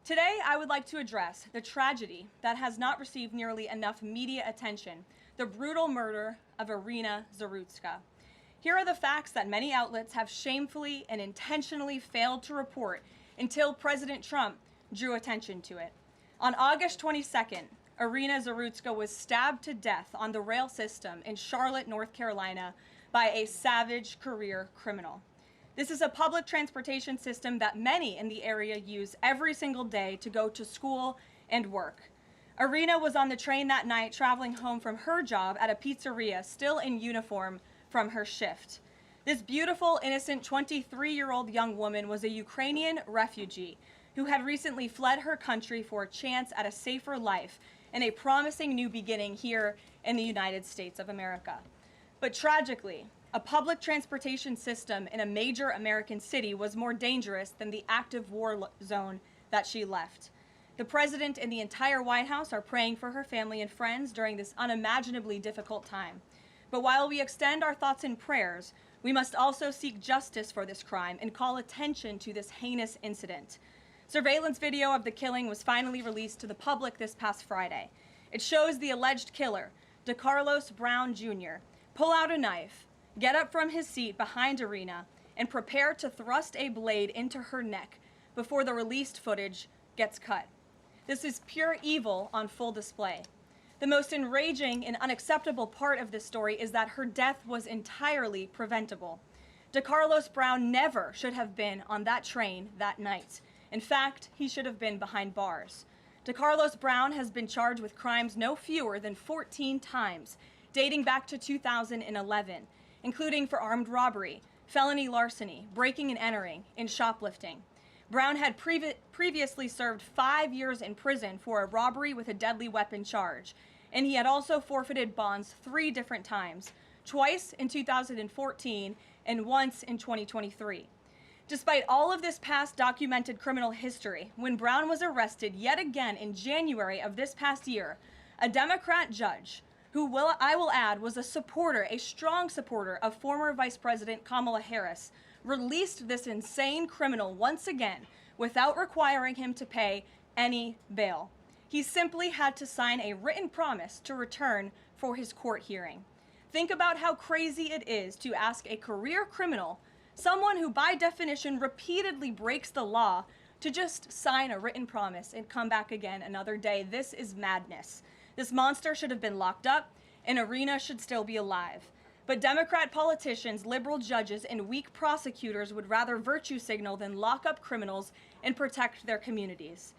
Today, I would like to address the tragedy that has not received nearly enough media attention, the brutal murder of Iryna Zarutska. Here are the facts that many outlets have shamefully and intentionally failed to report until President Trump drew attention to it. On August 22nd, Iryna Zarutska was stabbed to death on the rail system in Charlotte, North Carolina by a savage career criminal. This is a public transportation system that many in the area use every single day to go to school and work. Iryna was on the train that night traveling home from her job at a pizzeria, still in uniform from her shift. This beautiful, innocent 23-year-old young woman was a Ukrainian refugee who had recently fled her country for a chance at a safer life and a promising new beginning here in the United States of America. But tragically, a public transportation system in a major American city was more dangerous than the active war zone that she left. The president and the entire White House are praying for her family and friends during this unimaginably difficult time. But while we extend our thoughts and prayers, we must also seek justice for this crime and call attention to this heinous incident. Surveillance video of the killing was finally released to the public this past Friday. It shows the alleged killer, DeCarlos Brown Jr., pull out a knife, get up from his seat behind Iryna, and prepare to thrust a blade into her neck before the released footage gets cut. This is pure evil on full display. The most enraging and unacceptable part of this story is that her death was entirely preventable. DeCarlos Brown never should have been on that train that night. In fact, he should have been behind bars. DeCarlos Brown has been charged with crimes no fewer than 14 times, dating back to 2011, including for armed robbery, felony larceny, breaking and entering, and shoplifting. Brown had previously served 5 years in prison for a robbery with a deadly weapon charge, and he had also forfeited bonds 3 different times, twice in 2014 and once in 2023. Despite all of this past documented criminal history, when Brown was arrested yet again in January of this past year, a Democrat judge, who I will add was a strong supporter of former Vice President Kamala Harris, released this insane criminal once again without requiring him to pay any bail. He simply had to sign a written promise to return for his court hearing. Think about how crazy it is to ask a career criminal, someone who by definition repeatedly breaks the law, to just sign a written promise and come back again another day. This is madness. This monster should have been locked up, and Iryna should still be alive. But Democrat politicians, liberal judges, and weak prosecutors would rather virtue signal than lock up criminals and protect their communities.